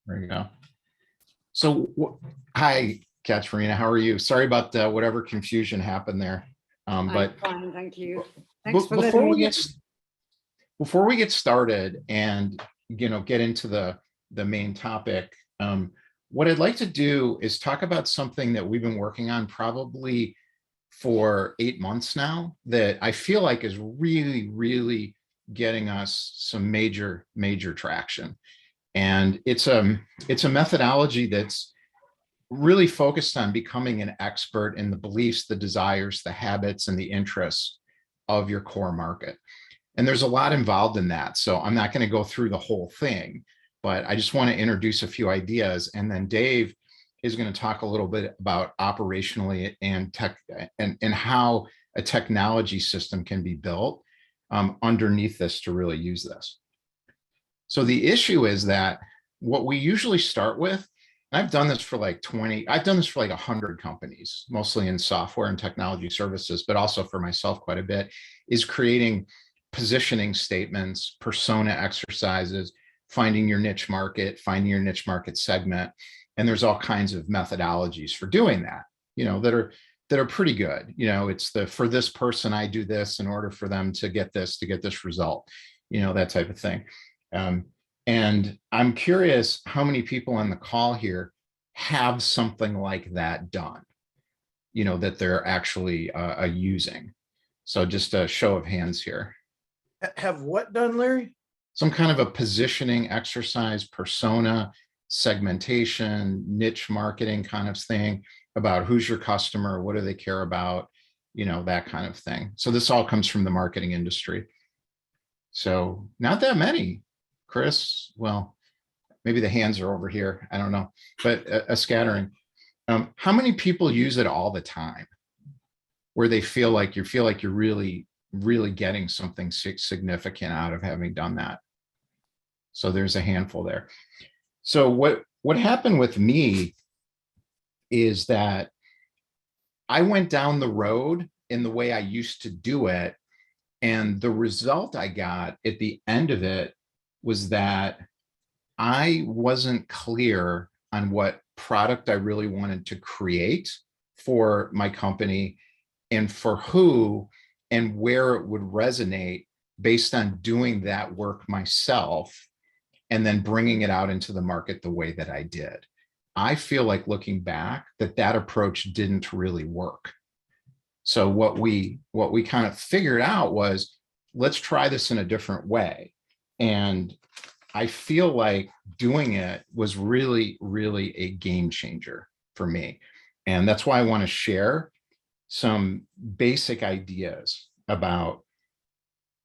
There you go. So, hi, Katarina. How are you? Sorry about whatever confusion happened there. I'm But fine, thank you. Thanks for before letting we me. get started and get into the main topic, what I'd like to do is talk about something that we've been working on probably for 8 months now that I feel like is really, really getting us some major traction. And it's a methodology that's really focused on becoming an expert in the beliefs, the desires, the habits, and the interests of your core market. And there's a lot involved in that. So I'm not going to go through the whole thing, but I just want to introduce a few ideas. And then Dave is going to talk a little bit about operationally and tech and how a technology system can be built underneath this to really use this. So the issue is that what we usually start with, and I've done this for like 100 companies, mostly in software and technology services, but also for myself quite a bit, is creating positioning statements, persona exercises, finding your niche market segment. And there's all kinds of methodologies for doing that, that are pretty good. It's for this person, I do this in order for them to get this result, that type of thing. And I'm curious how many people on the call here have something like that done, that they're actually using. So just a show of hands here. Have what done, Larry? Some kind of a positioning exercise, persona, segmentation, niche marketing kind of thing about who's your customer, what do they care about, that kind of thing. So this all comes from the marketing industry. So not that many. Chris, well, maybe the hands are over here. I don't know, but a scattering. How many people use it all the time where they feel like you're really, really getting something significant out of having done that? So there's a handful there. So what happened with me is that I went down the road in the way I used to do it. And the result I got at the end of it was that I wasn't clear on what product I really wanted to create for my company and for who and where it would resonate based on doing that work myself and then bringing it out into the market the way that I did. I feel like looking back that approach didn't really work. So what we kind of figured out was, let's try this in a different way. And I feel like doing it was really, really a game changer for me. And that's why I want to share some basic ideas about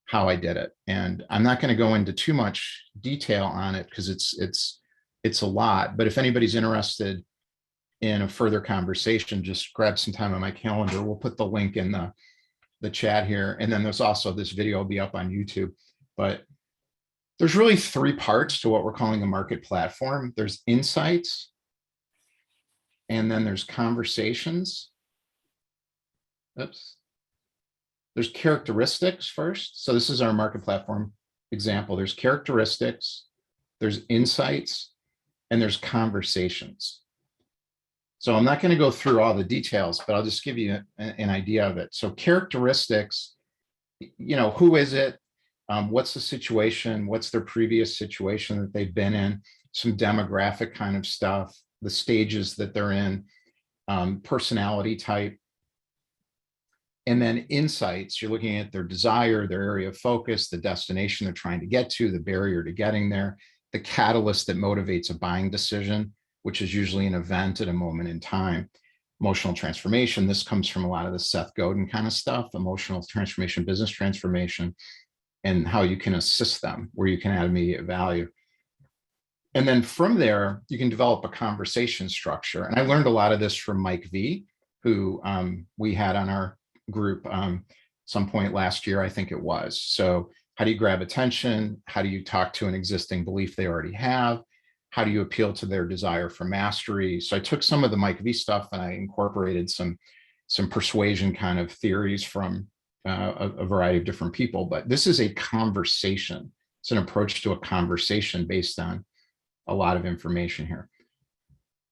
how I did it. And I'm not going to go into too much detail on it because it's a lot. But if anybody's interested in a further conversation, just grab some time on my calendar. We'll put the link in the chat here. And then there's also this video will be up on YouTube. But there's really 3 parts to what we're calling a market platform. There's insights, and then there's conversations. Oops. There's characteristics first. So this is our market platform example. There's characteristics, there's insights, and there's conversations. So I'm not going to go through all the details, but I'll just give you an idea of it. So characteristics, who is it? What's the situation? What's their previous situation that they've been in? Some demographic kind of stuff, the stages that they're in, personality type. And then insights, you're looking at their desire, their area of focus, the destination they're trying to get to, the barrier to getting there, the catalyst that motivates a buying decision, which is usually an event at a moment in time. Emotional transformation, this comes from a lot of the Seth Godin kind of stuff, emotional transformation, business transformation, and how you can assist them, where you can add immediate value. And then from there, you can develop a conversation structure. And I learned a lot of this from Mike V, who we had on our group some point last year, I think it was. So how do you grab attention? How do you talk to an existing belief they already have? How do you appeal to their desire for mastery? So I took some of the Mike V stuff and I incorporated some persuasion kind of theories from a variety of different people. But this is a conversation. It's an approach to a conversation based on a lot of information here.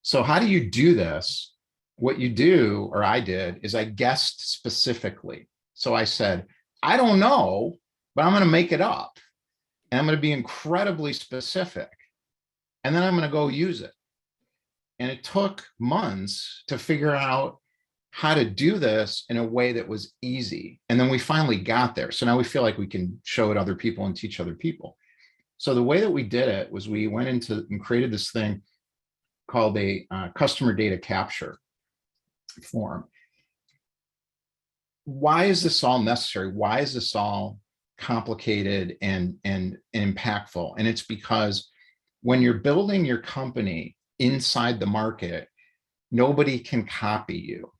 So how do you do this? What you do, or I did, is I guessed specifically. So I said, I don't know, but I'm going to make it up. And I'm going to be incredibly specific. And then I'm going to go use it. And it took months to figure out how to do this in a way that was easy. And then we finally got there. So now we feel like we can show it other people and teach other people. So the way that we did it was we went into and created this thing called a customer data capture form. Why is this all necessary? Why is this all complicated and impactful? And it's because when you're building your company inside the market, nobody can copy you.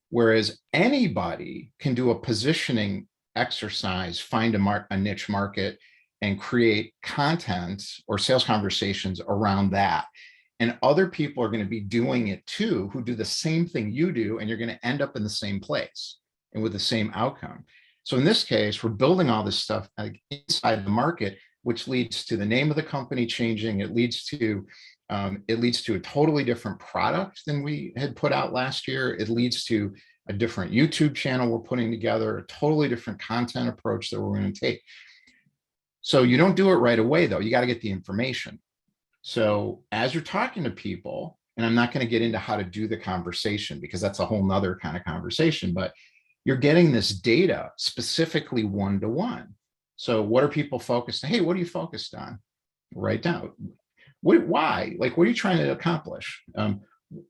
Whereas anybody can do a positioning exercise, find a niche market, and create content or sales conversations around that. And other people are going to be doing it too, who do the same thing you do, and you're going to end up in the same place and with the same outcome. So in this case, we're building all this stuff inside the market, which leads to the name of the company changing. It leads to a totally different product than we had put out last year. It leads to a different YouTube channel we're putting together, a totally different content approach that we're going to take. So you don't do it right away, though. You got to get the information. So as you're talking to people, and I'm not going to get into how to do the conversation because that's a whole nother kind of conversation, but you're getting this data specifically one-to-one. So what are people focused on? Hey, what are you focused on? Write down. Why? Like, what are you trying to accomplish?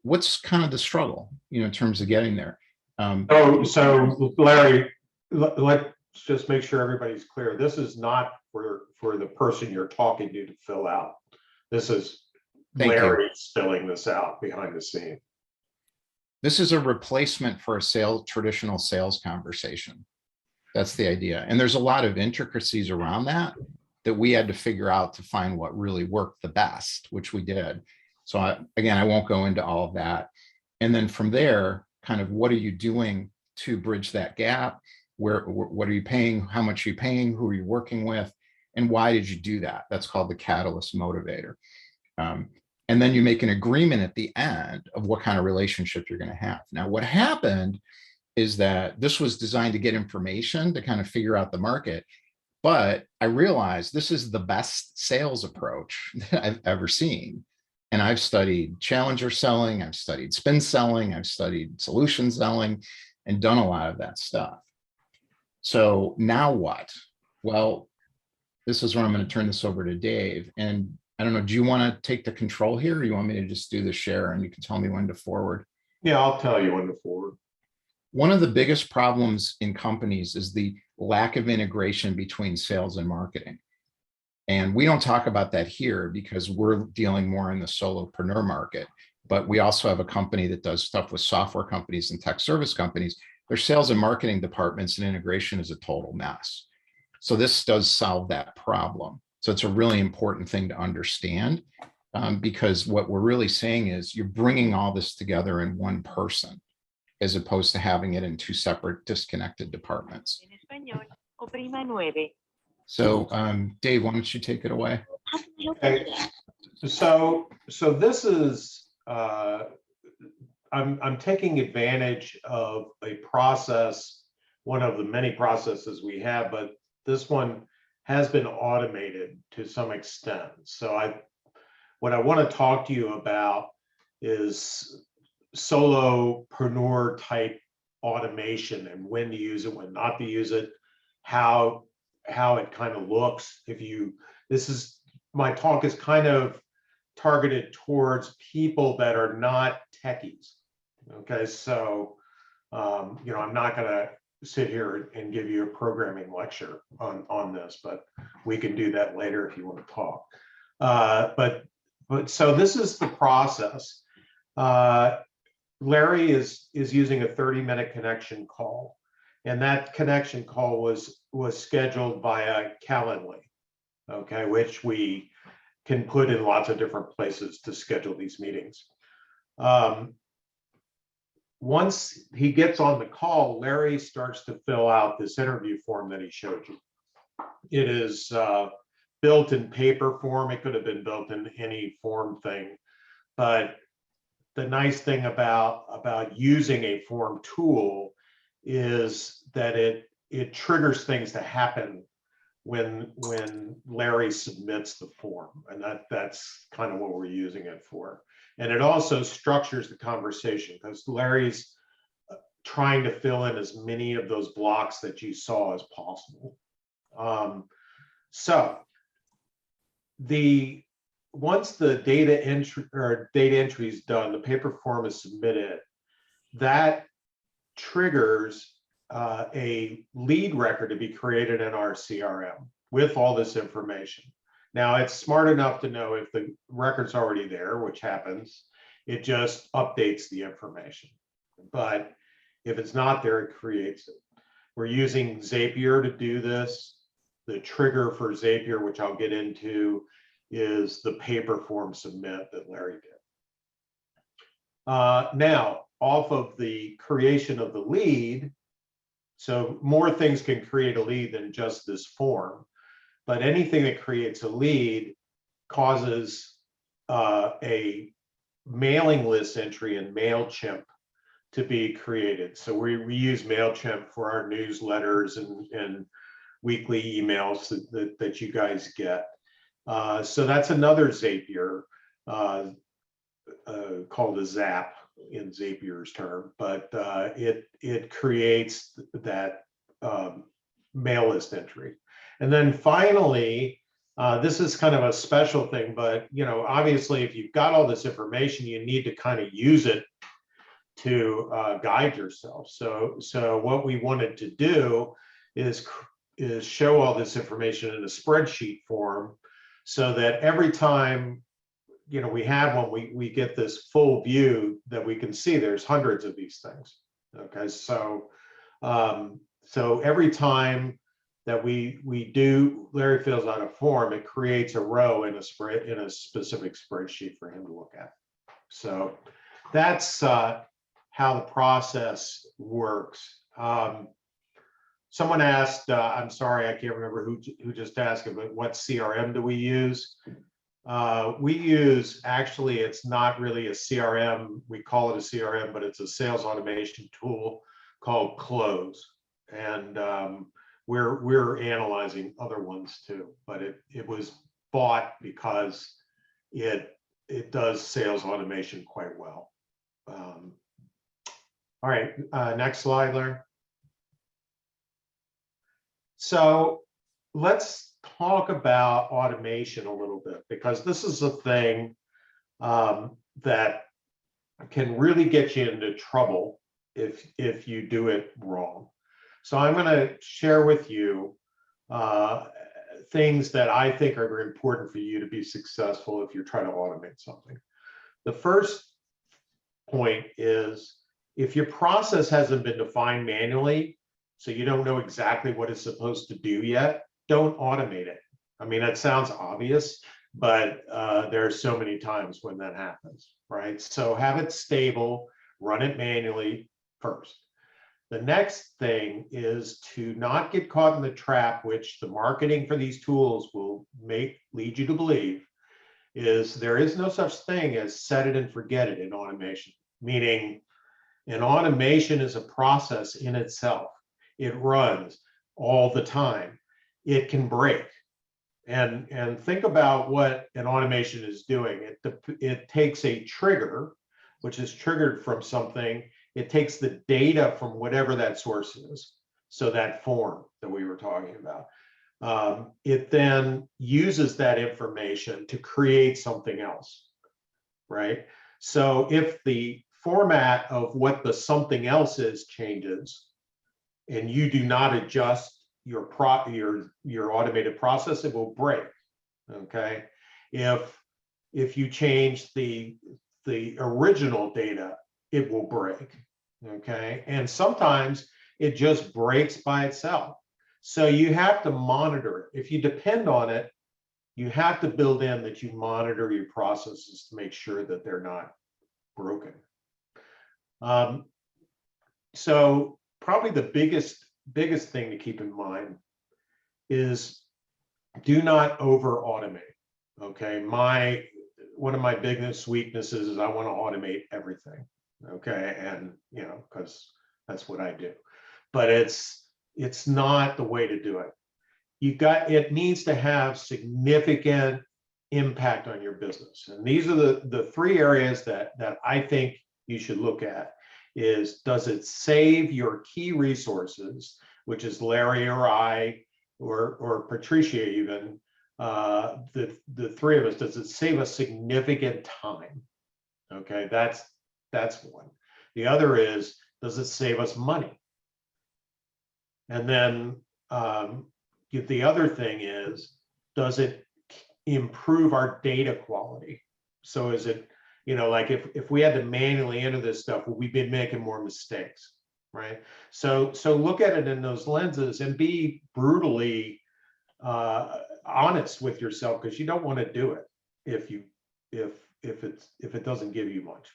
What's kind of the struggle, in terms of getting there? So Larry, let's just make sure everybody's clear. This is not for the person you're talking to fill out. This is Larry filling this out behind the scene. This is a replacement for a traditional sales conversation. That's the idea. And there's a lot of intricacies around that we had to figure out to find what really worked the best, which we did. So again, I won't go into all of that. And then from there, kind of what are you doing to bridge that gap? What are you paying? How much are you paying? Who are you working with? And why did you do that? That's called the catalyst motivator. And then you make an agreement at the end of what kind of relationship you're going to have. Now, what happened is that this was designed to get information to kind of figure out the market. But I realized this is the best sales approach that I've ever seen. And I've studied challenger selling, I've studied spin selling, I've studied solution selling, and done a lot of that stuff. So now what? Well, this is where I'm going to turn this over to Dave. And I don't know, do you want to take the control here, or you want me to just do the share and you can tell me when to forward? Yeah, I'll tell you when to forward. One of the biggest problems in companies is the lack of integration between sales and marketing. And we don't talk about that here because we're dealing more in the solopreneur market, but we also have a company that does stuff with software companies and tech service companies. Their sales and marketing departments and integration is a total mess. So this does solve that problem. So it's a really important thing to understand because what we're really saying is you're bringing all this together in one person, as opposed to having it in two separate disconnected departments. So Dave, why don't you take it away? Okay. So this is, I'm taking advantage of a process, one of the many processes we have, but this one has been automated to some extent. So what I want to talk to you about is solopreneur type automation and when to use it, when not to use it, how it kind of looks. My talk is kind of targeted towards people that are not techies. Okay, so I'm not going to sit here and give you a programming lecture on this, but we can do that later if you want to talk. But so this is the process. Larry is using a 30-minute connection call, and that connection call was scheduled via Calendly, okay, which we can put in lots of different places to schedule these meetings. Once he gets on the call, Larry starts to fill out this interview form that he showed you. It is built in paper form. It could have been built in any form thing. But the nice thing about using a form tool is that it triggers things to happen when Larry submits the form, and that's kind of what we're using it for. And it also structures the conversation because Larry's trying to fill in as many of those blocks that you saw as possible. So once the data entry is done, the paper form is submitted, that triggers a lead record to be created in our CRM with all this information. Now it's smart enough to know if the record's already there, which happens, it just updates the information. But if it's not there, it creates it. We're using Zapier to do this. The trigger for Zapier, which I'll get into, is the paper form submit that Larry did. Now, off of the creation of the lead, so more things can create a lead than just this form, but anything that creates a lead causes a mailing list entry in MailChimp to be created. So we use MailChimp for our newsletters and weekly emails that you guys get. So that's another Zapier called a Zap in Zapier's term, but it creates that mail list entry. And then finally, this is kind of a special thing, but obviously if you've got all this information, you need to kind of use it to guide yourself. So what we wanted to do is show all this information in a spreadsheet form, so that every time we have one, we get this full view that we can see there's hundreds of these things. Okay, so every time that Larry fills out a form, it creates a row in a specific spreadsheet for him to look at. So that's how the process works. Someone asked, I'm sorry, I can't remember who just asked it, but what CRM do we use? We use, actually, it's not really a CRM. We call it a CRM, but it's a sales automation tool called Close. And we're analyzing other ones too, but it was bought because it does sales automation quite well. All right, next slide, Larry. So let's talk about automation a little bit, because this is a thing that can really get you into trouble if you do it wrong. So I'm going to share with you things that I think are very important for you to be successful if you're trying to automate something. The first point is, if your process hasn't been defined manually, so you don't know exactly what it's supposed to do yet, don't automate it. I mean, that sounds obvious, but there are so many times when that happens, right? So have it stable, run it manually first. The next thing is to not get caught in the trap, which the marketing for these tools will lead you to believe, is there is no such thing as set it and forget it in automation. Meaning, an automation is a process in itself. It runs all the time. It can break. And think about what an automation is doing. It takes a trigger, which is triggered from something. It takes the data from whatever that source is. So that form that we were talking about. It then uses that information to create something else, right? So if the format of what the something else is changes, and you do not adjust your automated process, it will break. Okay, if you change the original data, it will break. Okay, and sometimes it just breaks by itself. So you have to monitor it. If you depend on it, you have to build in that you monitor your processes to make sure that they're not broken. So probably the biggest thing to keep in mind is do not over automate. Okay, one of my biggest weaknesses is I want to automate everything. Okay, and because that's what I do, but it's not the way to do it. It needs to have significant impact on your business, and these are the three areas that I think you should look at. Is, does it save your key resources, which is Larry or I or Patricia even, the three of us, does it save us significant time? Okay, that's one. The other is, does it save us money? And then the other thing is, does it improve our data quality? So is it, like if we had to manually enter this stuff, we've been making more mistakes, right? So look at it in those lenses and be brutally honest with yourself, because you don't want to do it if it doesn't give you much.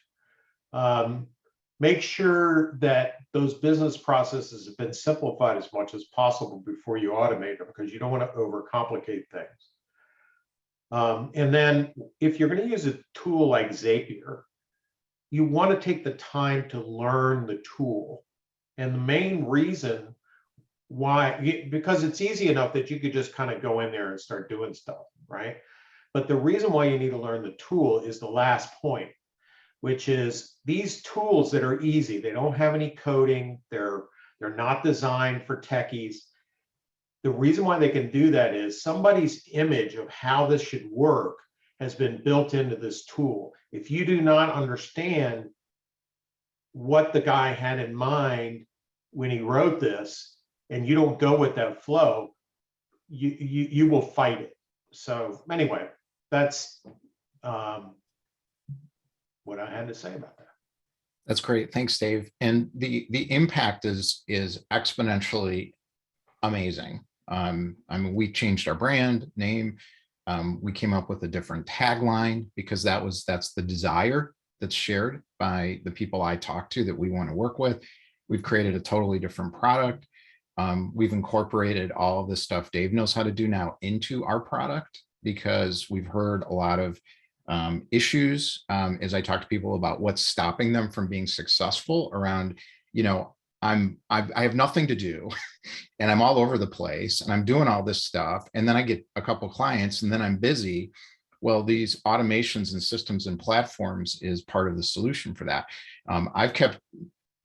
Make sure that those business processes have been simplified as much as possible before you automate them, because you don't want to overcomplicate things. And then if you're going to use a tool like Zapier, you want to take the time to learn the tool. And the main reason why, because it's easy enough that you could just kind of go in there and start doing stuff, right? But the reason why you need to learn the tool is the last point, which is these tools that are easy, they don't have any coding, they're not designed for techies. The reason why they can do that is somebody's image of how this should work has been built into this tool. If you do not understand what the guy had in mind when he wrote this, and you don't go with that flow, you will fight it. So anyway, that's what I had to say about that. That's great. Thanks, Dave. And the impact is exponentially amazing. I mean, we changed our brand name. We came up with a different tagline, because that's the desire that's shared by the people I talk to that we want to work with. We've created a totally different product. We've incorporated all of the stuff Dave knows how to do now into our product, because we've heard a lot of issues as I talk to people about what's stopping them from being successful around, I have nothing to do and I'm all over the place and I'm doing all this stuff. And then I get a couple clients and then I'm busy. Well, these automations and systems and platforms is part of the solution for that. I've kept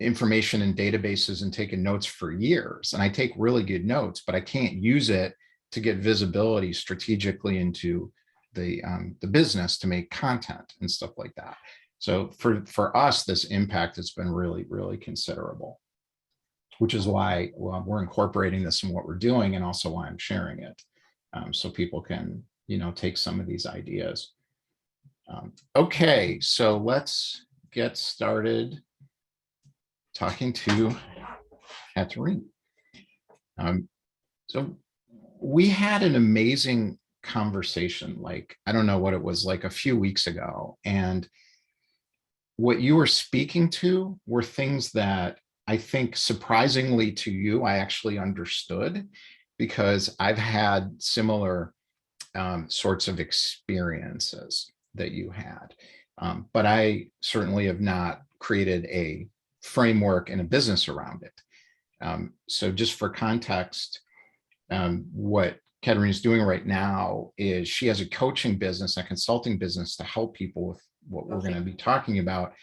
information in databases and taken notes for years, and I take really good notes, but I can't use it to get visibility strategically into the business to make content and stuff like that. So for us, this impact has been really, really considerable, which is why we're incorporating this in what we're doing, and also why I'm sharing it, so people can, take some of these ideas. Okay, so let's get started talking to Katarina. So we had an amazing conversation, like, I don't know what it was, like a few weeks ago. And what you were speaking to were things that I think surprisingly to you, I actually understood, because I've had similar sorts of experiences that you had. But I certainly have not created a framework and a business around it. So just for context, what Katarina is doing right now is she has a coaching business, a consulting business to help people with what we're going to be talking about,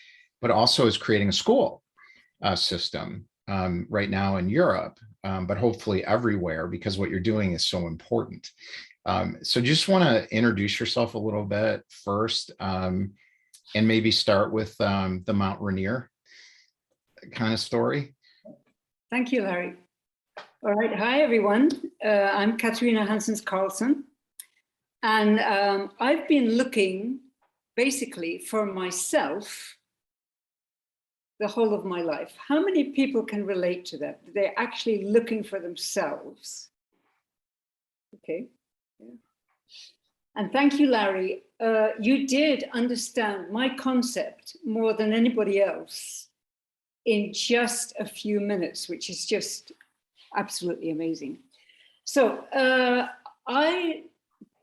but also is creating a school system right now in Europe, but hopefully everywhere, because what you're doing is so important. So just want to introduce yourself a little bit first, and maybe start with the Mount Ranier kind of story. Thank you, Larry. All right. Hi, everyone. I'm Katarina Hanssens Carlsson. And I've been looking basically for myself the whole of my life. How many people can relate to that? They're actually looking for themselves. Okay. Yeah. And thank you, Larry. You did understand my concept more than anybody else in just a few minutes, which is just absolutely amazing. So I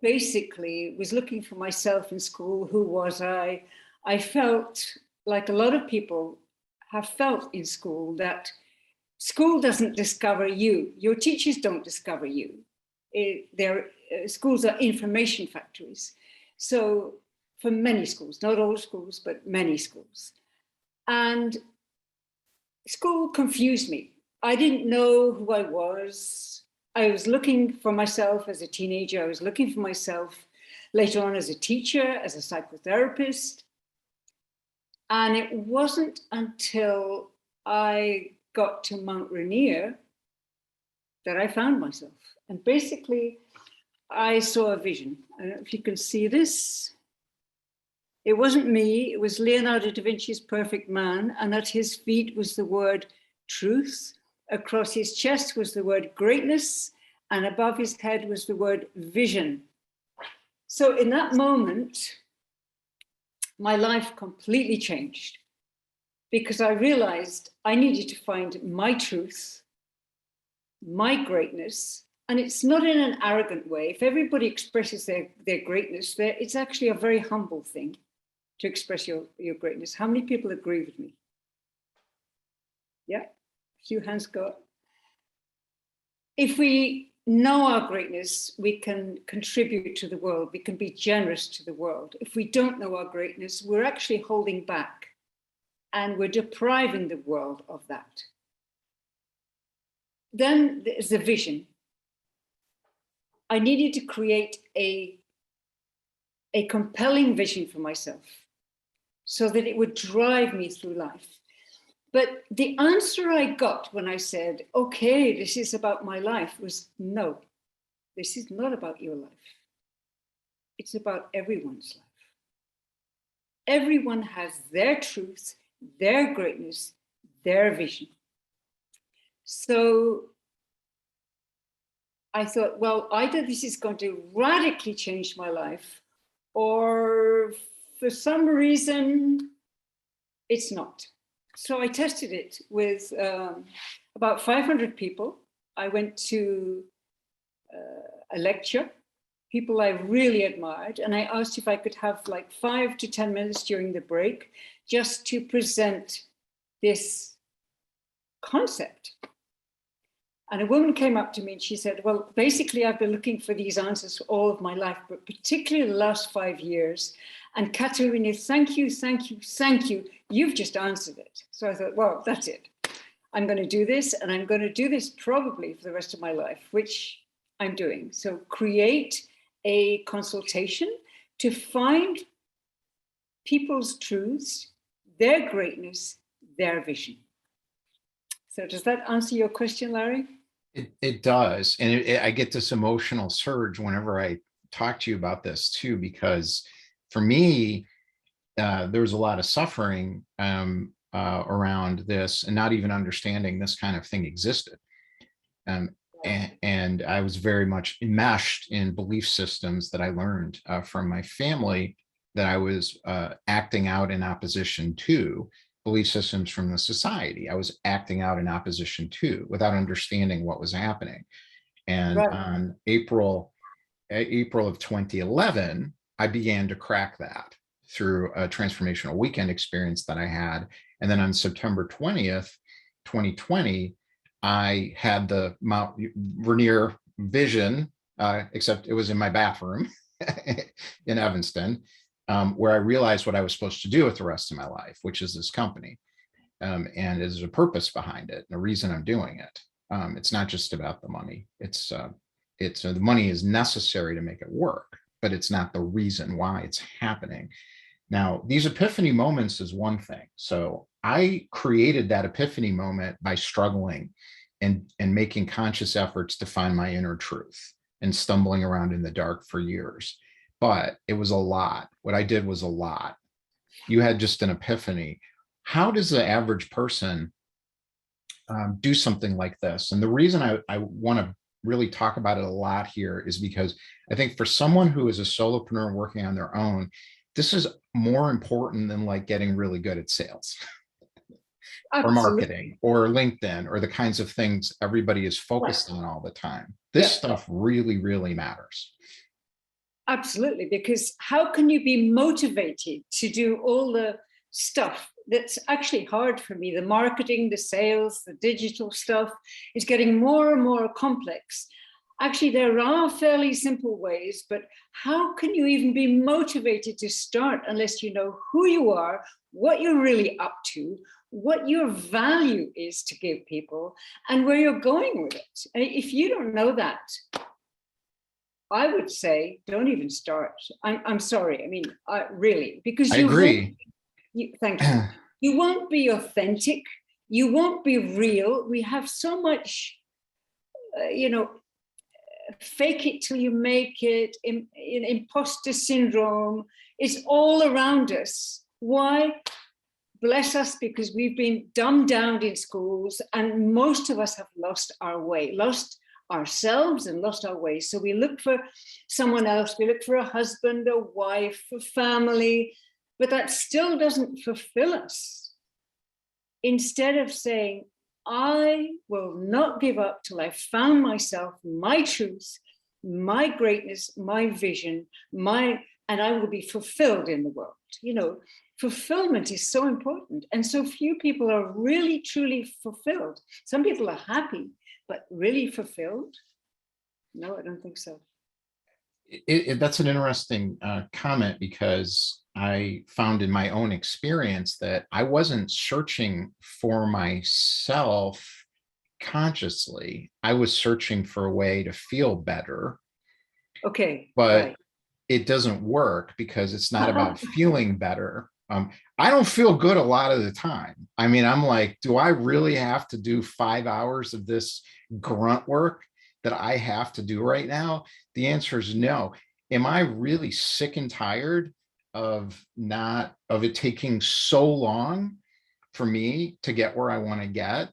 basically was looking for myself in school. Who was I? I felt like a lot of people have felt in school that school doesn't discover you. Your teachers don't discover you. Schools are information factories. So for many schools, not all schools, but many schools. And school confused me. I didn't know who I was. I was looking for myself as a teenager. I was looking for myself later on as a teacher, as a psychotherapist. And it wasn't until I got to Mount Ranier that I found myself. And basically, I saw a vision. I don't know if you can see this. It wasn't me, it was Leonardo da Vinci's Perfect Man, and at his feet was the word truth. Across his chest was the word greatness, and above his head was the word vision. So in that moment, my life completely changed because I realized I needed to find my truth, my greatness, and it's not in an arrogant way. If everybody expresses their greatness, it's actually a very humble thing to express your greatness. How many people agree with me? Yeah, a few hands go up. If we know our greatness, we can contribute to the world. We can be generous to the world. If we don't know our greatness, we're actually holding back and we're depriving the world of that. Then there's the vision. I needed to create a compelling vision for myself so that it would drive me through life. But the answer I got when I said, okay, this is about my life, was no, this is not about your life. It's about everyone's life. Everyone has their truth, their greatness, their vision. So I thought, well, either this is going to radically change my life, or for some reason, it's not. So I tested it with about 500 people. I went to a lecture, people I really admired, and I asked if I could have like 5 to 10 minutes during the break just to present this concept. And a woman came up to me and she said, well, basically, I've been looking for these answers for all of my life, but particularly the last 5 years. And Katarina, thank you, thank you, thank you. You've just answered it. So I thought, well, that's it. I'm going to do this, and I'm going to do this probably for the rest of my life, which I'm doing. So create a consultation to find people's truths, their greatness, their vision. So does that answer your question, Larry? It does. And I get this emotional surge whenever I talk to you about this too, because for me, there was a lot of suffering around this and not even understanding this kind of thing existed. And I was very much enmeshed in belief systems that I learned from my family that I was acting out in opposition to, belief systems from the society. I was acting out in opposition to without understanding what was happening. And Right. on April of 2011, I began to crack that through a transformational weekend experience that I had. And then on September 20th, 2020, I had the Mount Ranier vision, except it was in my bathroom in Evanston, where I realized what I was supposed to do with the rest of my life, which is this company. And there's a purpose behind it, and a reason I'm doing it. It's not just about the money. The money is necessary to make it work, but it's not the reason why it's happening. Now, these epiphany moments is one thing. So I created that epiphany moment by struggling and making conscious efforts to find my inner truth and stumbling around in the dark for years. But it was a lot. What I did was a lot. You had just an epiphany. How does the average person do something like this? And the reason I want to really talk about it a lot here is because I think for someone who is a solopreneur working on their own, this is more important than like getting really good at sales or Absolutely. marketing or LinkedIn or the kinds of things everybody is focused on all the time. This Yeah. stuff really, really matters. Absolutely, because how can you be motivated to do all the stuff that's actually hard for me? The marketing, the sales, the digital stuff is getting more and more complex. Actually, there are fairly simple ways, but how can you even be motivated to start unless you know who you are, what you're really up to, what your value is to give people, and where you're going with it? And if you don't know that, I would say don't even start. I'm sorry. I mean, really, because I you agree. thank you. You won't be authentic. You won't be real. We have so much, fake it till you make it, imposter syndrome. It's all around us. Why? Bless us, because we've been dumbed down in schools, and most of us have lost our way, lost ourselves and lost our way. So we look for someone else, we look for a husband, a wife, a family, but that still doesn't fulfill us. Instead of saying, I will not give up till I've found myself, my truth, my greatness, my vision, and I will be fulfilled in the world. Fulfillment is so important. And so few people are really, truly fulfilled. Some people are happy, but really fulfilled? No, I don't think so. That's an interesting comment, because I found in my own experience that I wasn't searching for myself consciously. I was searching for a way to feel better. Okay. But right. It doesn't work, because it's not about feeling better. I don't feel good a lot of the time. I mean, I'm like, do I really have to do 5 hours of this grunt work that I have to do right now? The answer is no. Am I really sick and tired of it taking so long for me to get where I want to get?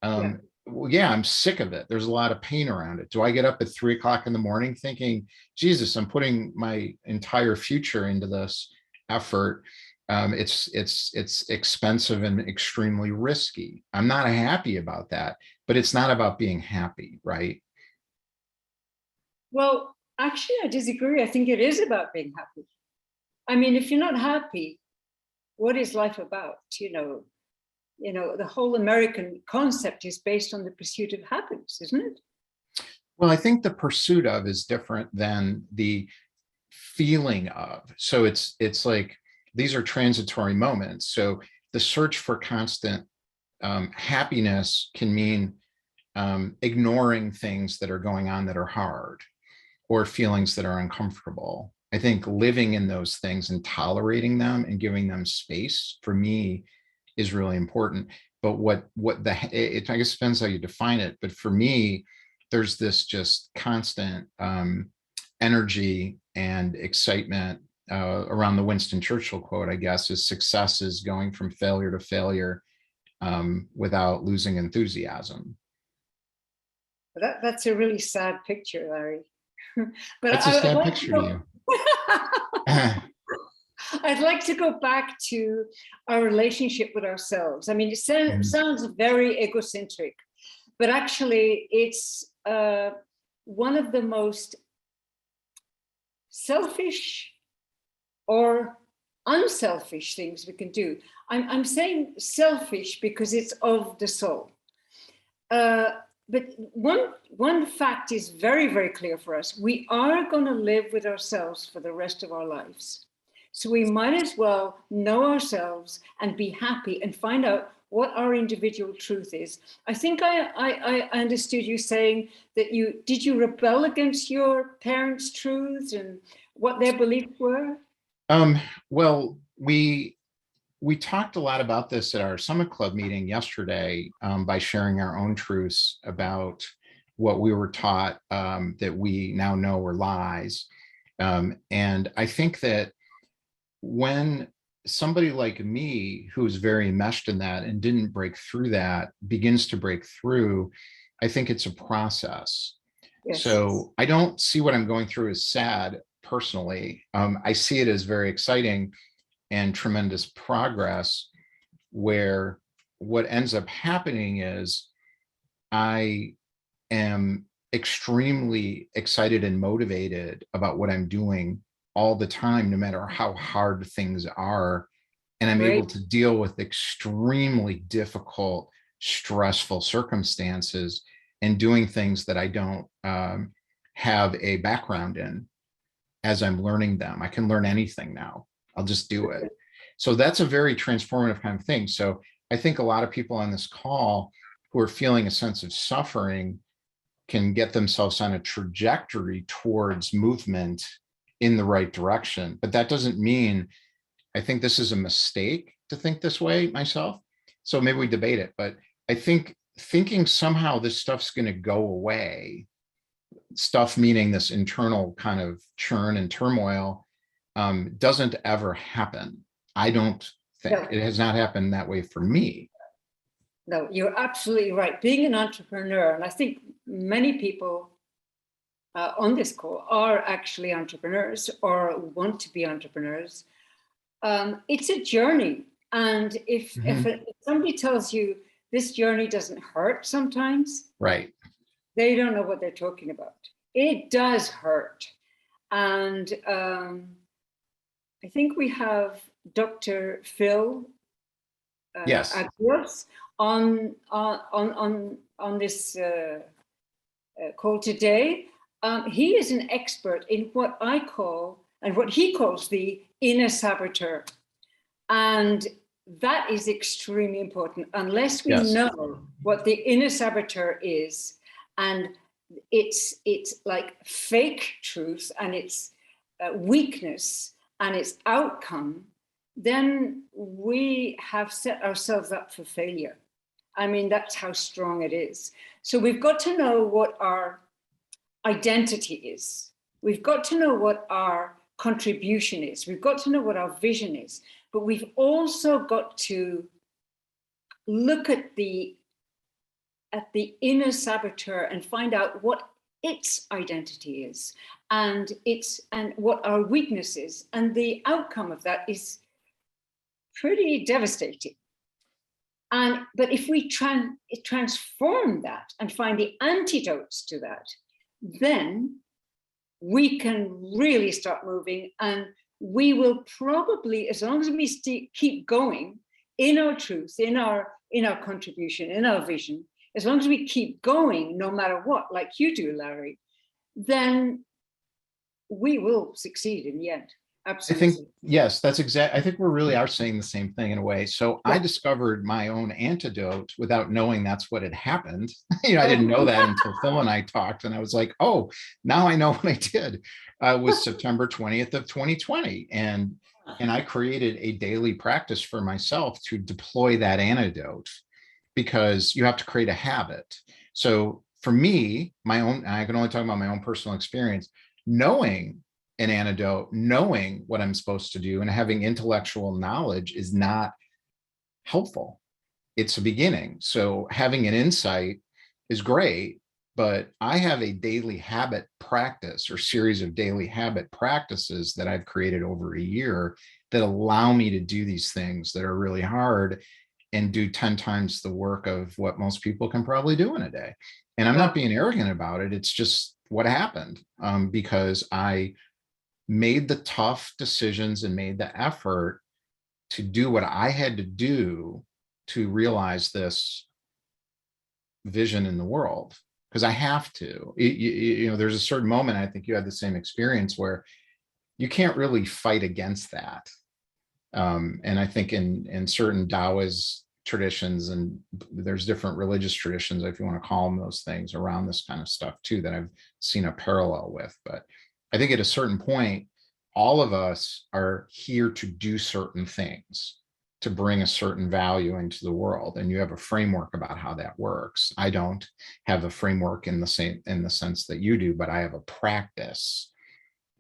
Well, yeah, I'm sick of it. There's a lot of pain around it. Do I get up at 3 o'clock in the morning thinking, Jesus, I'm putting my entire future into this effort? It's expensive and extremely risky. I'm not happy about that, but it's not about being happy, right? Well, actually, I disagree. I think it is about being happy. I mean, if you're not happy, what is life about? The whole American concept is based on the pursuit of happiness, isn't it? Well, I think the pursuit of is different than the feeling of. So it's like, these are transitory moments. So the search for constant happiness can mean ignoring things that are going on that are hard, or feelings that are uncomfortable. I think living in those things and tolerating them and giving them space, for me, is really important. But I guess depends how you define it. But for me, there's this just constant energy and excitement around the Winston Churchill quote, I guess, is success is going from failure to failure without losing enthusiasm. That's a really sad picture, Larry. But That's a sad picture to you. I'd like to go back to our relationship with ourselves. I mean, it sounds very egocentric, but actually it's one of the most selfish or unselfish things we can do. I'm saying selfish because it's of the soul. But one fact is very, very clear for us. We are going to live with ourselves for the rest of our lives. So we might as well know ourselves and be happy and find out what our individual truth is. I think I understood you saying that did you rebel against your parents' truths and what their beliefs were? Well, we talked a lot about this at our Summit Club meeting yesterday, by sharing our own truths about what we were taught, that we now know were lies. And I think that when somebody like me, who is very enmeshed in that and didn't break through that, begins to break through, I think it's a process. Yes. So I don't see what I'm going through as sad personally. I see it as very exciting and tremendous progress, where what ends up happening is I am extremely excited and motivated about what I'm doing all the time, no matter how hard things are. And I'm able Great. to deal with extremely difficult, stressful circumstances and doing things that I don't have a background in as I'm learning them. I can learn anything now. I'll just do it. So that's a very transformative kind of thing. So I think a lot of people on this call who are feeling a sense of suffering can get themselves on a trajectory towards movement in the right direction. But that doesn't mean, I think this is a mistake to think this way myself. So maybe we debate it, but I think thinking somehow this stuff's going to go away, stuff meaning this internal kind of churn and turmoil, doesn't ever happen. I don't think. No. It has not happened that way for me. No, you're absolutely right. Being an entrepreneur, and I think many people on this call are actually entrepreneurs or want to be entrepreneurs. It's a journey. And if somebody tells you this journey doesn't hurt sometimes, Right. they don't know what they're talking about. It does hurt. And I think we have Dr. Phil Yes. Agios on this call today. He is an expert in what I call, and what he calls, the inner saboteur. And that is extremely important. Unless we Yes. know what the inner saboteur is, and it's like fake truth and it's weakness and its outcome, then we have set ourselves up for failure. I mean, that's how strong it is. So we've got to know what our identity is. We've got to know what our contribution is. We've got to know what our vision is. But we've also got to look at the inner saboteur and find out what its identity is and what our weakness is. And the outcome of that is pretty devastating. But if we transform that and find the antidotes to that, then we can really start moving, and we will probably, as long as we keep going in our truth, in our contribution, in our vision, as long as we keep going, no matter what, like you do, Larry, then we will succeed in the end. Absolutely. I think, yes, that's exact. I think we really are saying the same thing in a way. So I discovered my own antidote without knowing that's what had happened. I didn't know that until Phil and I talked, and I was like, oh, now I know what I did. Was September 20th of 2020. And I created a daily practice for myself to deploy that antidote, because you have to create a habit. So for me, I can only talk about my own personal experience, knowing an antidote, knowing what I'm supposed to do and having intellectual knowledge is not helpful. It's a beginning. So having an insight is great, but I have a daily habit practice or series of daily habit practices that I've created over a year that allow me to do these things that are really hard and do 10 times the work of what most people can probably do in a day. And I'm not being arrogant about it. It's just what happened, because I made the tough decisions and made the effort to do what I had to do to realize this vision in the world, because I have to. There's a certain moment, I think you had the same experience, where you can't really fight against that. And I think in certain Taoist traditions, and there's different religious traditions, if you want to call them those things, around this kind of stuff too, that I've seen a parallel with. But I think at a certain point, all of us are here to do certain things, to bring a certain value into the world. And you have a framework about how that works. I don't have a framework in the sense that you do, but I have a practice,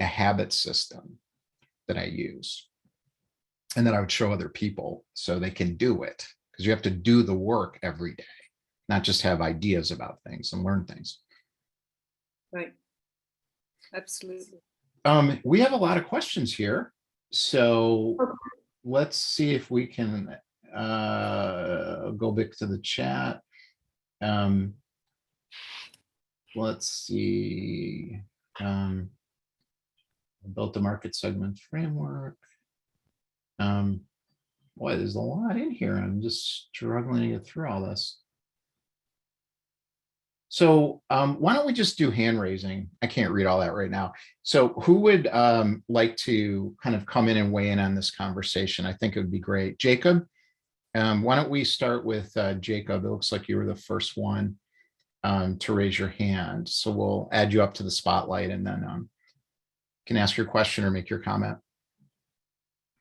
a habit system that I use, and that I would show other people so they can do it. Because you have to do the work every day, not just have ideas about things and learn things. Right. Absolutely. We have a lot of questions here, so let's see if we can go back to the chat. let's see. Built the market segment framework. Boy, there's a lot in here. I'm just struggling to get through all this. So why don't we just do hand raising? I can't read all that right now. So who would like to kind of come in and weigh in on this conversation? I think it would be great. Jacob, why don't we start with Jacob? It looks like you were the first one to raise your hand. So we'll add you up to the spotlight and then you can ask your question or make your comment.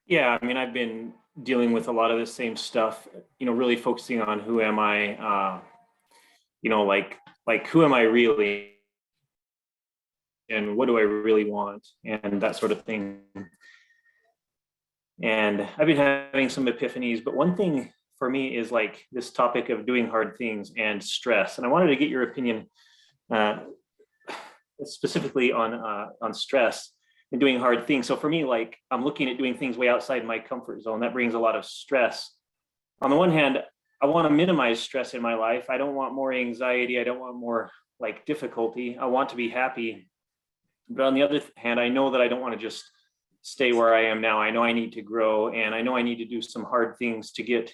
Yeah, I mean, I've been dealing with a lot of the same stuff, really focusing on who am I, like who am I really, and what do I really want, and that sort of thing. And I've been having some epiphanies, but one thing for me is like this topic of doing hard things and stress. And I wanted to get your opinion specifically on stress and doing hard things. So for me, like I'm looking at doing things way outside my comfort zone. That brings a lot of stress. On the one hand, I want to minimize stress in my life. I don't want more anxiety. I don't want more like difficulty. I want to be happy. But on the other hand, I know that I don't want to just stay where I am now. I know I need to grow, and I know I need to do some hard things to get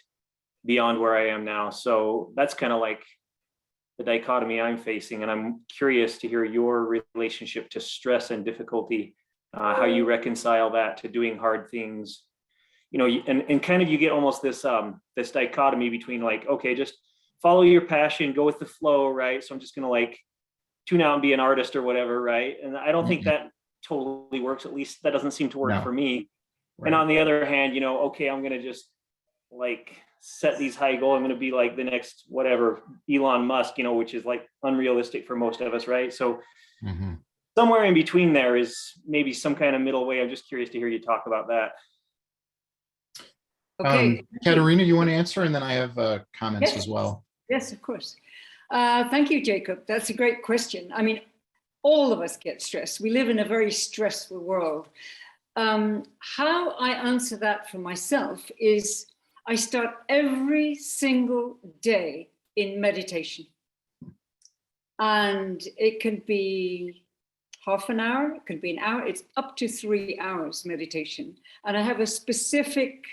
beyond where I am now. So that's kind of like the dichotomy I'm facing. And I'm curious to hear your relationship to stress and difficulty, how you reconcile that to doing hard things. And kind of you get almost this this dichotomy between like, okay, just follow your passion, go with the flow, right? So I'm just gonna like tune out and be an artist or whatever, right? And I don't think that totally works. At least that doesn't seem to work for me. Right. And on the other hand, okay, I'm gonna just like set these high goals. I'm gonna be like the next whatever Elon Musk, which is like unrealistic for most of us, right? So somewhere in between there is maybe some kind of middle way. I'm just curious to hear you talk about that. Okay. Katarina, you want to answer? And then I have comments as well. Yes, of course. Thank you, Jacob. That's a great question. I mean, all of us get stressed. We live in a very stressful world. How I answer that for myself is I start every single day in meditation. And it can be half an hour, it could be an hour, it's up to 3 hours meditation. And I have a specific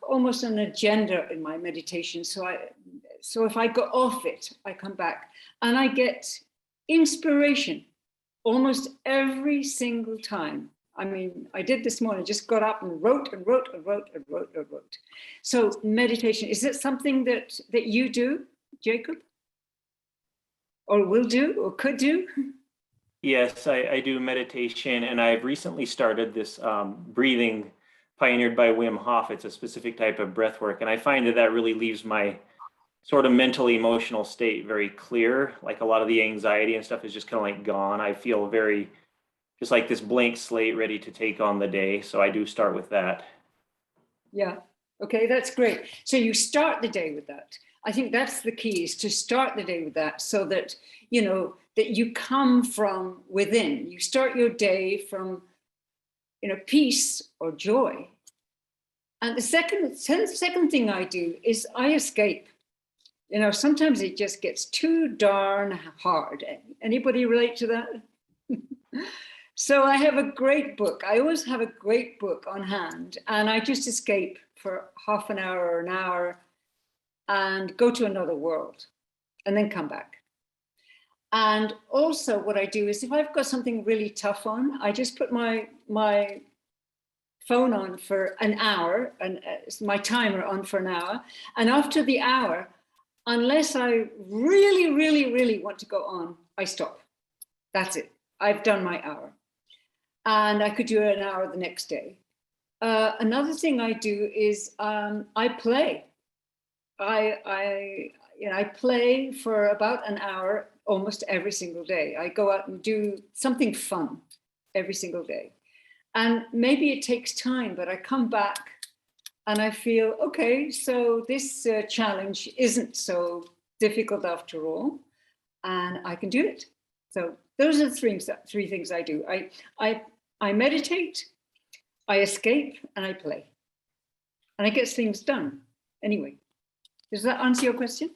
almost an agenda in my meditation. So if I go off it, I come back and I get inspiration almost every single time. I mean, I did this morning, just got up and wrote and wrote and wrote and wrote and wrote. So meditation, is it something that you do, Jacob? Or will do or could do? Yes, I do meditation, and I've recently started this breathing pioneered by Wim Hof. It's a specific type of breath work. And I find that really leaves my sort of mental emotional state very clear. Like a lot of the anxiety and stuff is just kind of like gone. I feel very just like this blank slate ready to take on the day. So I do start with that. Yeah. Okay, that's great. So you start the day with that. I think that's the key, is to start the day with that, so that, that you come from within. You start your day from peace or joy. And the second thing I do is I escape. Sometimes it just gets too darn hard. Anybody relate to that? So I have a great book. I always have a great book on hand, and I just escape for half an hour or an hour and go to another world and then come back. And also what I do is if I've got something really tough on, I just put my phone on for an hour, and my timer on for an hour. And after the hour, unless I really, really, really want to go on, I stop. That's it. I've done my hour. And I could do an hour the next day. Another thing I do is I play. I play for about an hour almost every single day. I go out and do something fun every single day. And maybe it takes time, but I come back and I feel, okay, so this challenge isn't so difficult after all, and I can do it. So those are the three things I do. I meditate, I escape, and I play. And I get things done. Anyway, does that answer your question?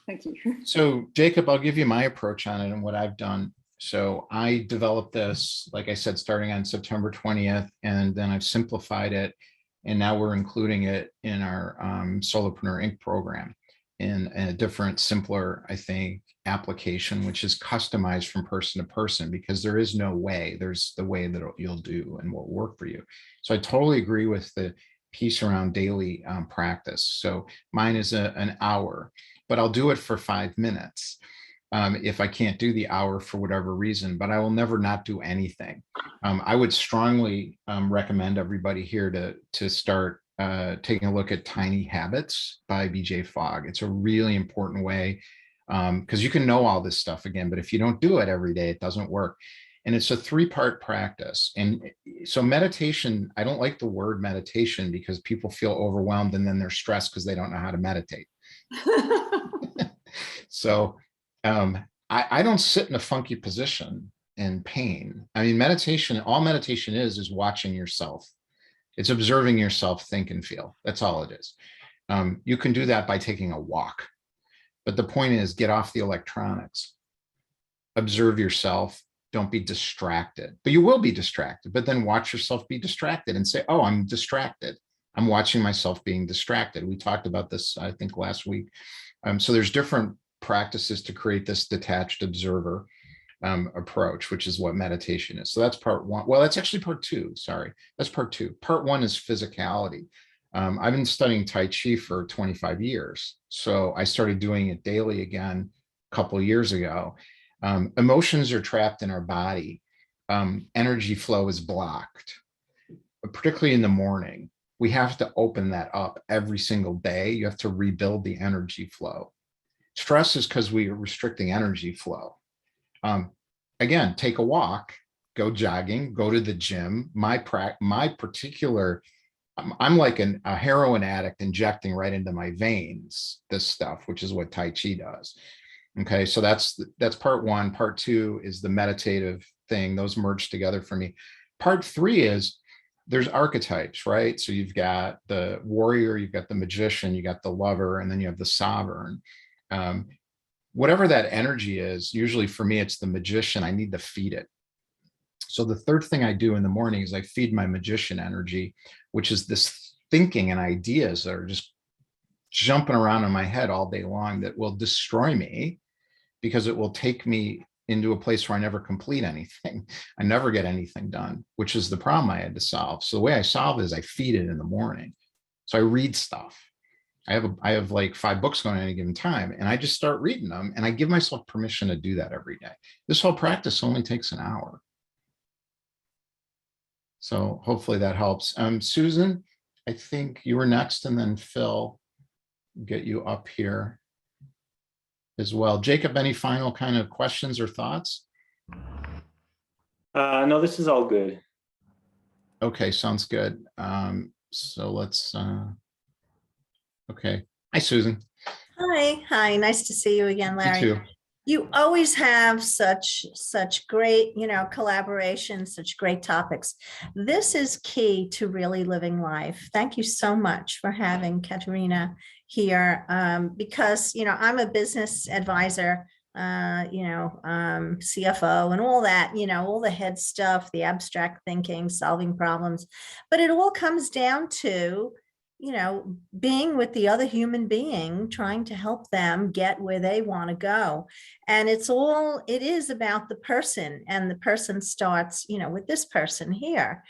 Thank you. So Jacob, I'll give you my approach on it and what I've done. So I developed this, like I said, starting on September 20th, and then I've simplified it. And now we're including it in our Solopreneur Inc. program in a different, simpler, I think, application, which is customized from person to person, because there is no way. There's the way that you'll do and what will work for you. So I totally agree with the piece around daily practice. So mine is an hour, but I'll do it for 5 minutes. If I can't do the hour for whatever reason, but I will never not do anything. I would strongly recommend everybody here to start taking a look at Tiny Habits by BJ Fogg. It's a really important way, because you can know all this stuff again, but if you don't do it every day, it doesn't work. And it's a 3-part practice. And so meditation, I don't like the word meditation because people feel overwhelmed and then they're stressed because they don't know how to meditate. So I don't sit in a funky position in pain. I mean, meditation, all meditation is watching yourself. It's observing yourself think and feel. That's all it is. You can do that by taking a walk. But the point is, get off the electronics. Observe yourself. Don't be distracted. But you will be distracted. But then watch yourself be distracted and say, oh, I'm distracted. I'm watching myself being distracted. We talked about this, I think, last week. So there's different practices to create this detached observer approach, which is what meditation is. So that's part one. Well, that's actually part two. Sorry, that's part two. Part one is physicality. I've been studying Tai Chi for 25 years. So I started doing it daily again a couple of years ago. Emotions are trapped in our body. Energy flow is blocked, particularly in the morning. We have to open that up every single day. You have to rebuild the energy flow. Stress is because we are restricting energy flow. Again, take a walk, go jogging, go to the gym. My particular, I'm like a heroin addict injecting right into my veins this stuff, which is what Tai Chi does. Okay, so that's part one. Part two is the meditative thing. Those merge together for me. Part three is there's archetypes, right? So you've got the warrior, you've got the magician, you got the lover, and then you have the sovereign. Whatever that energy is, usually for me, it's the magician. I need to feed it. So the third thing I do in the morning is I feed my magician energy, which is this thinking and ideas that are just jumping around in my head all day long that will destroy me, because it will take me into a place where I never complete anything. I never get anything done, which is the problem I had to solve. So the way I solve it is I feed it in the morning. So I read stuff. I have like 5 books going at any given time, and I just start reading them, and I give myself permission to do that every day. This whole practice only takes an hour. So hopefully that helps. Susan, I think you were next, and then Phil, get you up here as well. Jacob, any final kind of questions or thoughts? No, this is all good. Okay, sounds good. So let's, okay. Hi, Susan. Hi, nice to see you again, Larry. You too. You always have such great, collaboration, such great topics. This is key to really living life. Thank you so much for having Katarina here, because, I'm a business advisor, CFO and all that, all the head stuff, the abstract thinking, solving problems, but it all comes down to being with the other human being, trying to help them get where they want to go. And it is about the person, and the person starts, with this person here.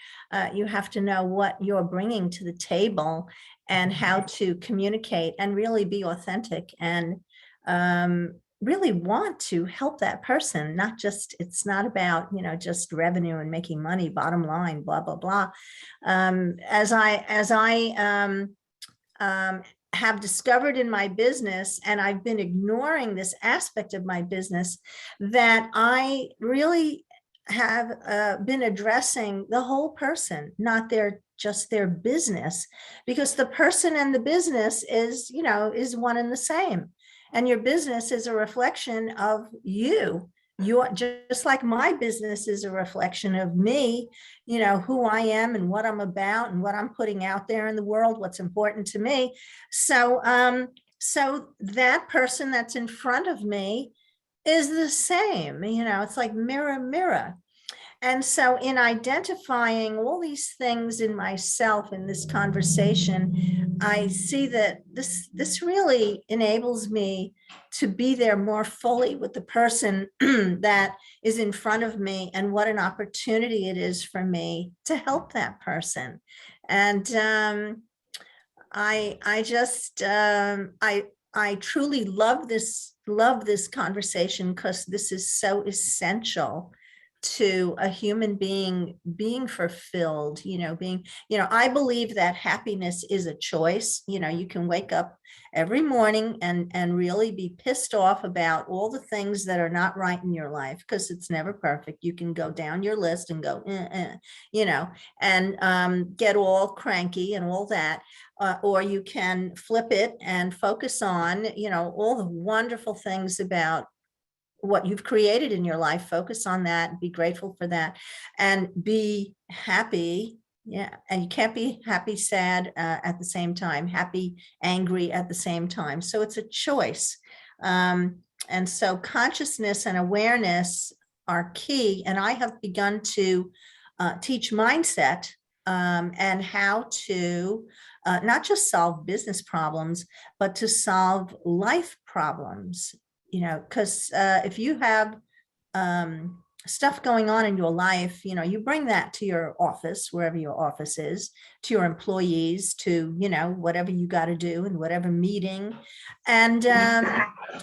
You have to know what you're bringing to the table and how to communicate and really be authentic and really want to help that person. It's not about, just revenue and making money, bottom line, blah, blah, blah. As I have discovered in my business, and I've been ignoring this aspect of my business, that I really have been addressing the whole person, not just their business, because the person and the business is one and the same. And your business is a reflection of you. You're just like my business is a reflection of me, who I am and what I'm about and what I'm putting out there in the world, what's important to me. So so that person that's in front of me is the same, it's like mirror, mirror. And so in identifying all these things in myself in this conversation, I see that this really enables me to be there more fully with the person that is in front of me, and what an opportunity it is for me to help that person. And I just I truly love this conversation, because this is so essential to a human being fulfilled, I believe that happiness is a choice. You can wake up every morning and really be pissed off about all the things that are not right in your life, because it's never perfect. You can go down your list and go, and get all cranky and all that. Or you can flip it and focus on, all the wonderful things about what you've created in your life. Focus on that, be grateful for that, and be happy. Yeah. And you can't be happy, sad at the same time, happy, angry at the same time. So it's a choice. And so consciousness and awareness are key. And I have begun to teach mindset and how to not just solve business problems, but to solve life problems. Because if you have stuff going on in your life, you bring that to your office, wherever your office is, to your employees, to, whatever you got to do in whatever meeting. And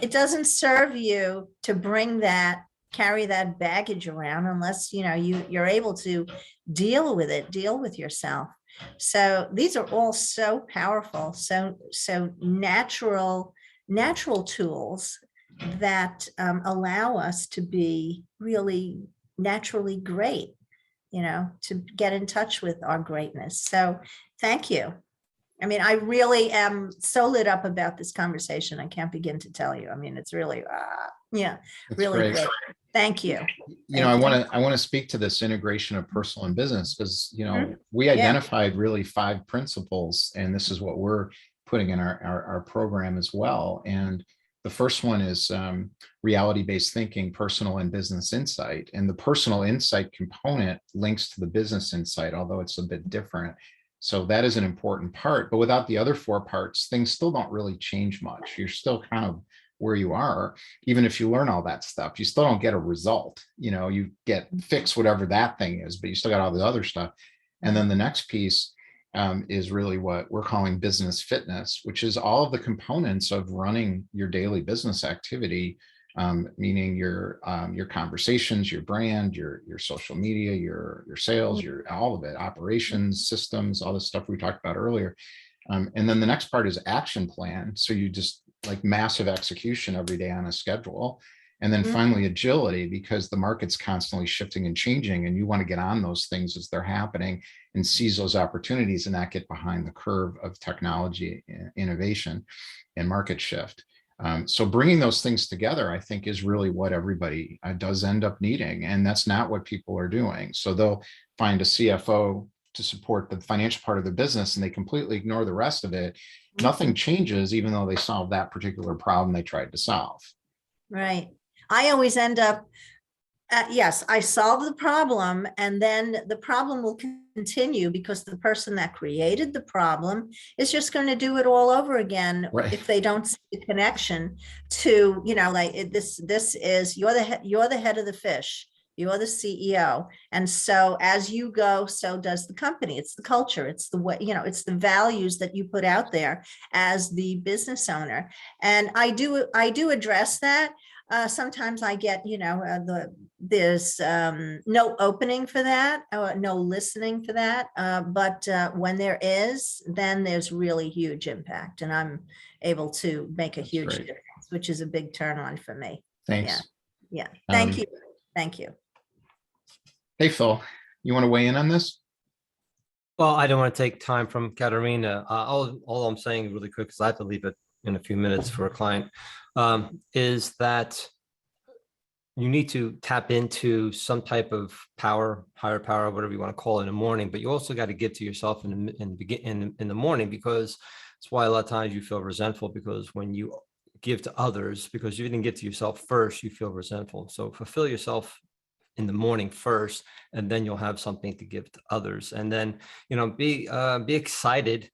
it doesn't serve you to carry that baggage around unless, you're able to deal with yourself. So these are all so powerful, so natural tools that allow us to be really naturally great, to get in touch with our greatness. So thank you. I mean, I really am so lit up about this conversation. I can't begin to tell you. I mean, it's really, That's really great. great. Thank you. I want to speak to this integration of personal and business, because, we Yeah. identified really 5 principles, and this is what we're putting in our program as well. And the first one is reality-based thinking, personal and business insight. And the personal insight component links to the business insight, although it's a bit different. So that is an important part. But without the other 4 parts, things still don't really change much. You're still kind of where you are. Even if you learn all that stuff, you still don't get a result. You get fix whatever that thing is, but you still got all the other stuff. And then the next piece is really what we're calling business fitness, which is all of the components of running your daily business activity, meaning your conversations, your brand, your social media, your sales, your all of it, operations, systems, all the stuff we talked about earlier. And then the next part is action plan. So you just like massive execution every day on a schedule. And then finally, agility, because the market's constantly shifting and changing, and you want to get on those things as they're happening and seize those opportunities and not get behind the curve of technology, innovation, and market shift. So bringing those things together, I think, is really what everybody does end up needing. And that's not what people are doing. So they'll find a CFO to support the financial part of the business, and they completely ignore the rest of it. Nothing changes, even though they solve that particular problem they tried to solve. Right. I always end up, yes, I solve the problem, and then the problem will continue because the person that created the problem is just going to do it all over again. Right. If they don't see the connection to, this is, you're the head of the fish. You're the CEO. And so as you go, so does the company. It's the culture. It's the way, it's the values that you put out there as the business owner. And I do address that. Sometimes I get, there's no opening for that, no listening for that. But when there is, then there's really huge impact, and I'm able to make a huge difference, which is a big turn on for me. Thanks. Yeah. Thank you. Thank you. Hey, Phil, you want to weigh in on this? Well, I don't want to take time from Katarina. All I'm saying really quick, because I have to leave it in a few minutes for a client, is that you need to tap into some type of power, higher power, whatever you want to call it in the morning, but you also got to give to yourself in the morning, because that's why a lot of times you feel resentful, because when you give to others, because you didn't give to yourself first, you feel resentful. So fulfill yourself in the morning first, and then you'll have something to give to others. And then, be excited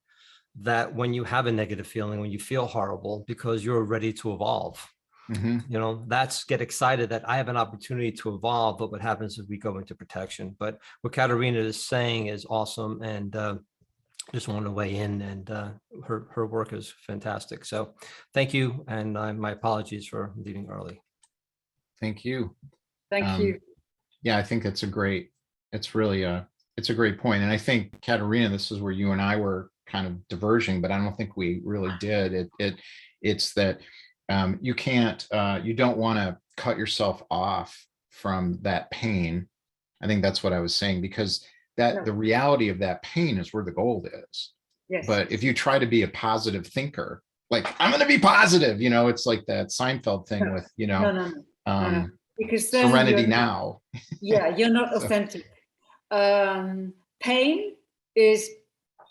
that when you have a negative feeling, when you feel horrible, because you're ready to evolve. That's get excited that I have an opportunity to evolve. But what happens is we go into protection. But what Katarina is saying is awesome, and just want to weigh in, and her work is fantastic. So thank you, and my apologies for leaving early. Thank you. Thank you. Yeah, I think it's really it's a great point. And I think, Katarina, this is where you and I were kind of diverging, but I don't think we really did. It's that you don't want to cut yourself off from that pain. I think that's what I was saying, because the reality of that pain is where the gold is. Yes. But if you try to be a positive thinker, like, I'm going to be positive, it's like that Seinfeld thing with, No. Because then Serenity Now. Yeah, you're not authentic. Pain is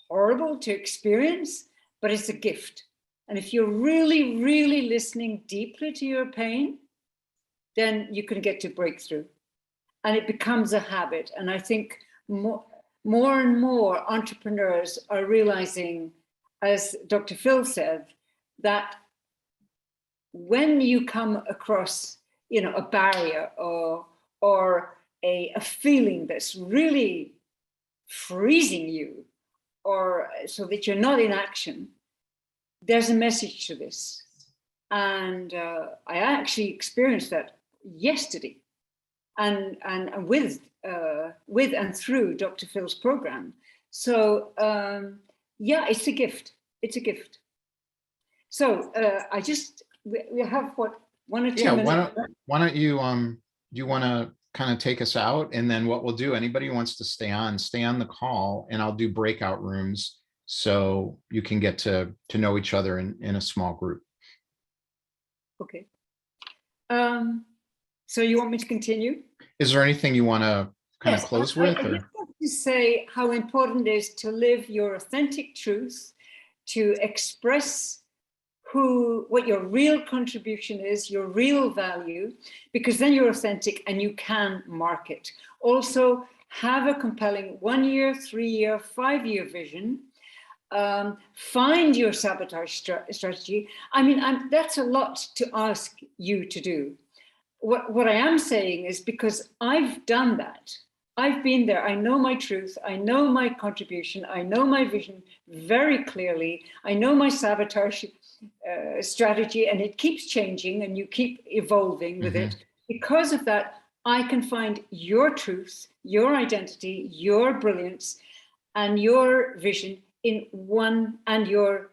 horrible to experience, but it's a gift. And if you're really, really listening deeply to your pain, then you can get to breakthrough. And it becomes a habit. And I think more and more entrepreneurs are realizing, as Dr. Phil said, that when you come across a barrier or a feeling that's really freezing you, or so that you're not in action, there's a message to this. And I actually experienced that yesterday, and with and through Dr. Phil's program. So it's a gift. It's a gift. So we have what, 1 or 2 minutes? Why don't you do you want to kind of take us out? And then what we'll do, anybody who wants to stay on the call, and I'll do breakout rooms so you can get to know each other in a small group. Okay. So you want me to continue? Is there anything you want to kind of close with? I just want to say how important it is to live your authentic truth, to express what your real contribution is, your real value, because then you're authentic and you can market. Also, have a compelling 1-year, 3-year, 5-year vision. Find your sabotage strategy. I mean, that's a lot to ask you to do. What I am saying is, because I've done that. I've been there. I know my truth. I know my contribution. I know my vision very clearly. I know my sabotage strategy, and it keeps changing, and you keep evolving with it. Because of that, I can find your truth, your identity, your brilliance, and your vision in one, and your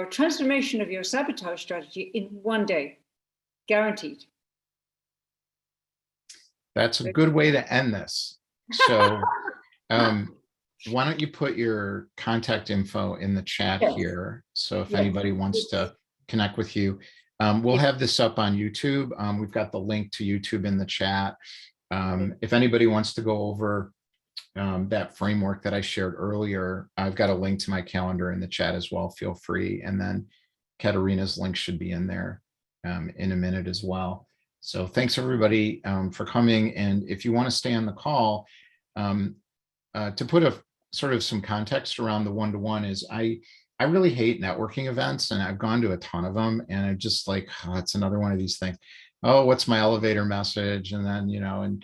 transformation of your sabotage strategy in 1 day, guaranteed. That's a good way to end this. So why don't you put your contact info in the chat here? So if anybody wants to connect with you, we'll have this up on YouTube. We've got the link to YouTube in the chat. If anybody wants to go over that framework that I shared earlier, I've got a link to my calendar in the chat as well. Feel free. And then Katarina's link should be in there in a minute as well. So thanks everybody for coming. And if you want to stay on the call, to put a sort of some context around the one-to-one is I really hate networking events, and I've gone to a ton of them, and I'm just like, oh, it's another one of these things. Oh, what's my elevator message? And then,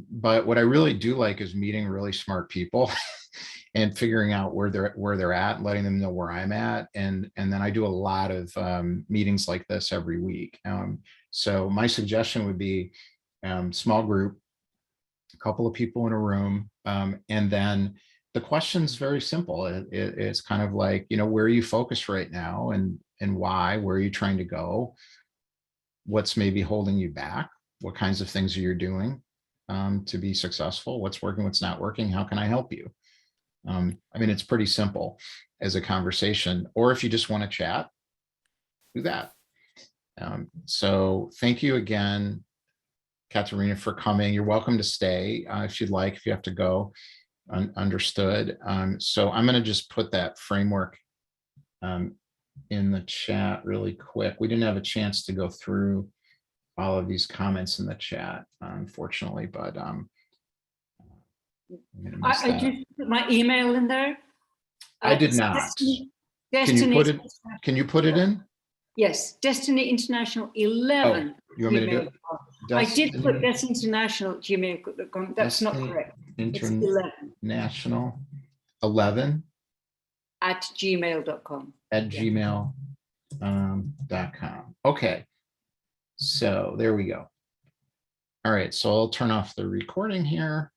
but what I really do like is meeting really smart people and figuring out where they're at, letting them know where I'm at. And then I do a lot of meetings like this every week. So my suggestion would be small group, a couple of people in a room. And then the question's very simple. It's kind of like, where are you focused right now, and why? Where are you trying to go? What's maybe holding you back? What kinds of things are you doing to be successful? What's working? What's not working? How can I help you? I mean, it's pretty simple as a conversation. Or if you just want to chat, do that. So thank you again, Katarina, for coming. You're welcome to stay if you'd like, if you have to go. Understood. So I'm going to just put that framework in the chat really quick. We didn't have a chance to go through all of these comments in the chat, unfortunately, but I'm gonna miss I that. just put my email in there. I did It's not. Destiny, Can you put it in? Yes, Destiny International 11. You want me to do it? gmail.com. I did put Destiny Destiny International gmail.com. That's not Destiny correct. It's 11 International 11 at gmail.com. at Yeah. gmail.com. Okay. So there we go. All right. So I'll turn off the recording here.